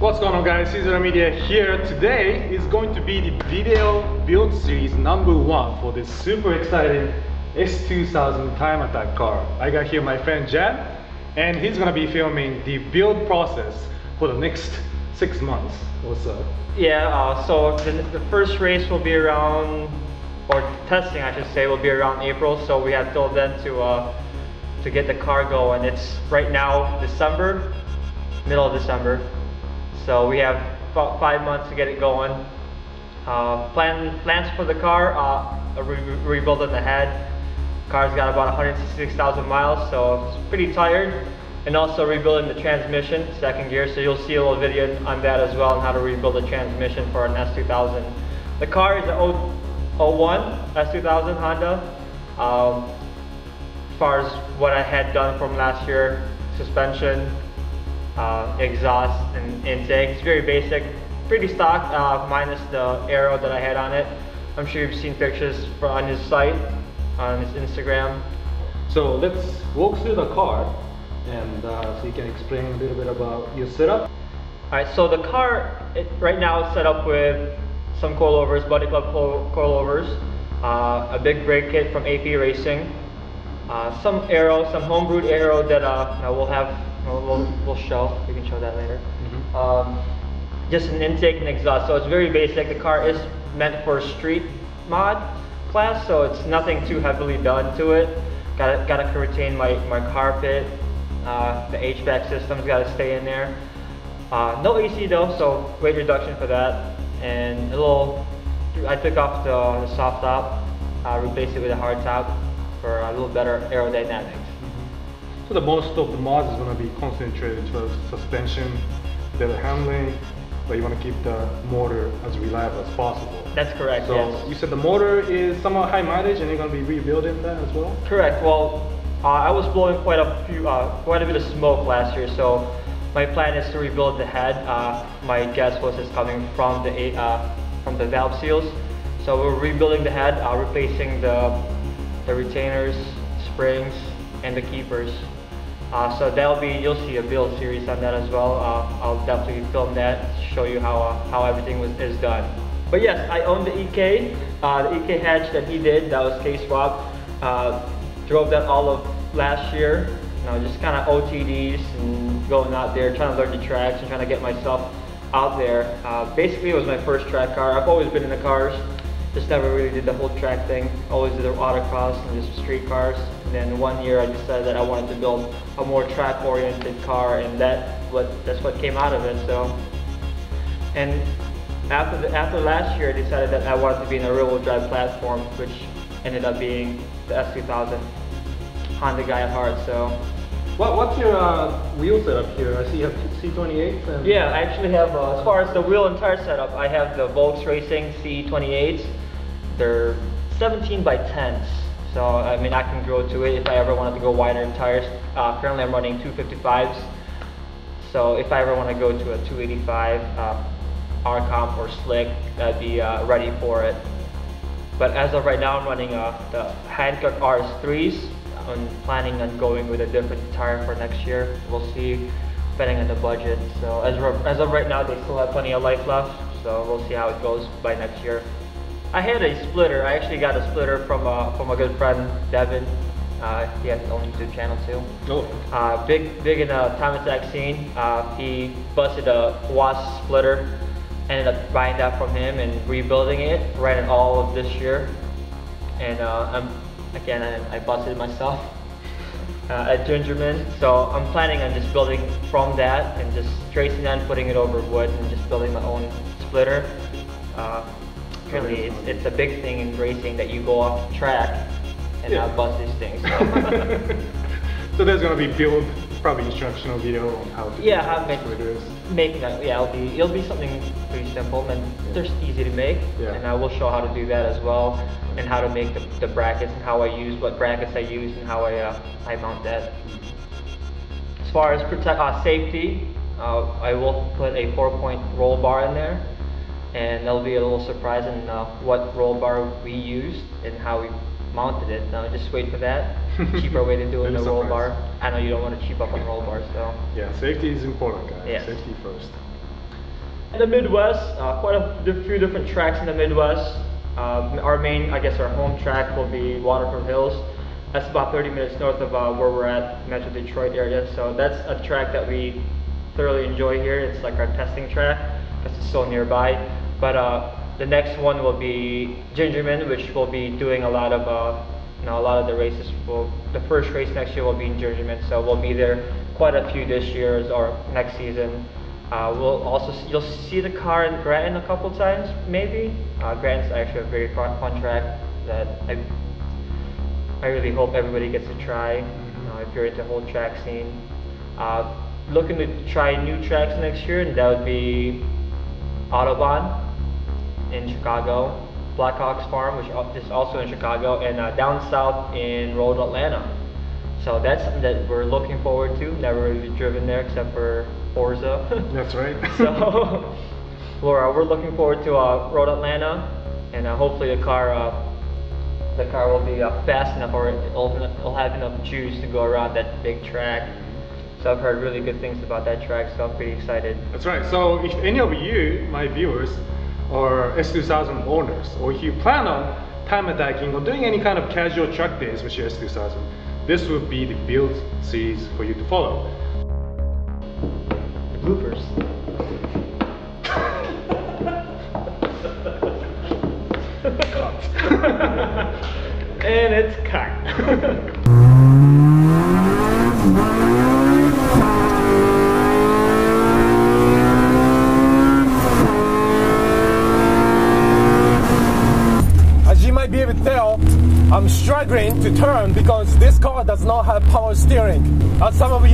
What's going on, guys? Caesar Media here. Today is going to be the video build series #1 for this super exciting S2000 time attack car. I got here my friend Jan, and he's gonna be filming the build process for the next 6 months. What's up? Yeah, so the first race will be around, or testing I should say, will be around April. So we have till then to get the car going. It's right now December, middle of December. So we have about 5 months to get it going. Plans for the car, rebuilding the head. Car's got about 166,000 miles, so it's pretty tired. And also rebuilding the transmission, second gear. So you'll see a little video on that as well, on how to rebuild the transmission for an S2000. The car is an 01 S2000 Honda. As far as what I had done from last year, suspension, exhaust and intake. It's very basic, pretty stock, minus the arrow that I had on it. I'm sure you've seen pictures on his site, on his Instagram. So let's walk through the car, and so you can explain a little bit about your setup. Alright, so the car, right now it's set up with some coilovers, Buddy Club coilovers, a big brake kit from AP Racing, some arrow, some homebrewed arrow that we'll show. We can show that later. Just an intake and exhaust. So it's very basic. The car is meant for street mod class, so it's nothing too heavily done to it. Gotta retain my carpet. The HVAC system's gotta stay in there. No AC though, so weight reduction for that. And I took off the soft top, replaced it with a hard top for a little better aerodynamics. So the most of the mods is going to be concentrated towards suspension, better handling, but you want to keep the motor as reliable as possible. That's correct, so yes. You said the motor is somewhat high mileage, and you're going to be rebuilding that as well? Correct. Well, I was blowing quite a bit of smoke last year, so my plan is to rebuild the head. My guess was it's coming from the valve seals. So we're rebuilding the head, replacing the retainers, springs, and the keepers. So you'll see a build series on that as well. I'll definitely film that, show you how everything is done. But yes, I own the EK. The EK hatch that he did, that was K-Swap. Drove that all of last year. Just kind of OTDs and going out there, trying to learn the tracks and trying to get myself out there. Basically, it was my first track car. I've always been in the cars, just never really did the whole track thing. Always did the autocross and just street cars. And then one year I decided that I wanted to build a more track-oriented car, and that's what came out of it. So, and after last year, I decided that I wanted to be in a rear-wheel drive platform, which ended up being the S2000. Honda guy at heart. So, what's your wheel setup here? I see you have C28s. And yeah, I actually have. As far as the wheel and tire setup, I have the Volks Racing C28s. They're 17 by 10s. So, I mean, I can grow to it if I ever wanted to go wider in tires. Currently, I'm running 255s. So, if I ever want to go to a 285 R-Comp or Slick, I'd be ready for it. But as of right now, I'm running the Hankook RS3s. I'm planning on going with a different tire for next year. We'll see, depending on the budget. So, as of right now, they still have plenty of life left. So, we'll see how it goes by next year. I had a splitter. I actually got a splitter from a good friend, Devin. He has his own YouTube channel too. Oh. Big in the time attack scene. He busted a WASP splitter. Ended up buying that from him and rebuilding it. Ran it all of this year. And I busted it myself at Gingerman. So I'm planning on just building from that and just tracing that and putting it over wood and just building my own splitter. Really, it's a big thing in racing that you go off track and not bust these things. So there's gonna be probably instructional video on how to making that. Yeah, it'll be something pretty simple and they're easy to make. Yeah. And I will show how to do that as well, and how to make the brackets and how I use what brackets I use and how I mount that. As far as safety, I will put a 4-point roll bar in there. And there'll be a little surprise in what roll bar we used and how we mounted it. Now just wait for that. Cheaper way to do it in a roll bar. I know you don't want to cheap up on roll bars, so. Yeah, safety is important, guys. Yeah. Safety first. In the Midwest, quite a few different tracks in the Midwest. Our main, I guess our home track will be Waterford Hills. That's about 30 minutes north of where we're at, Metro Detroit area. So that's a track that we thoroughly enjoy here. It's like our testing track because it's so nearby. But the next one will be Gingerman, which will be doing a lot of a lot of the races. The first race next year will be in Gingerman, so we'll be there quite a few this year or next season. You'll see the car in Granton a couple times, maybe. Granton's actually a very fun track that I really hope everybody gets to try. If you're into the whole track scene, looking to try new tracks next year, and that would be Autobahn in Chicago, Blackhawks Farm, which is also in Chicago, and down south in Road, Atlanta. So that's something that we're looking forward to. Never really driven there except for Forza. That's right. So we're looking forward to Road Atlanta, and hopefully the car will be fast enough, or it'll have enough juice to go around that big track. So I've heard really good things about that track, so I'm pretty excited. That's right. So if any of you, my viewers, are S2000 owners, or if you plan on time attacking or doing any kind of casual track days with your S2000, this would be the build series for you to follow. The bloopers. And it's cut. As you might be able to tell, I'm struggling to turn because this car does not have power steering. As some of you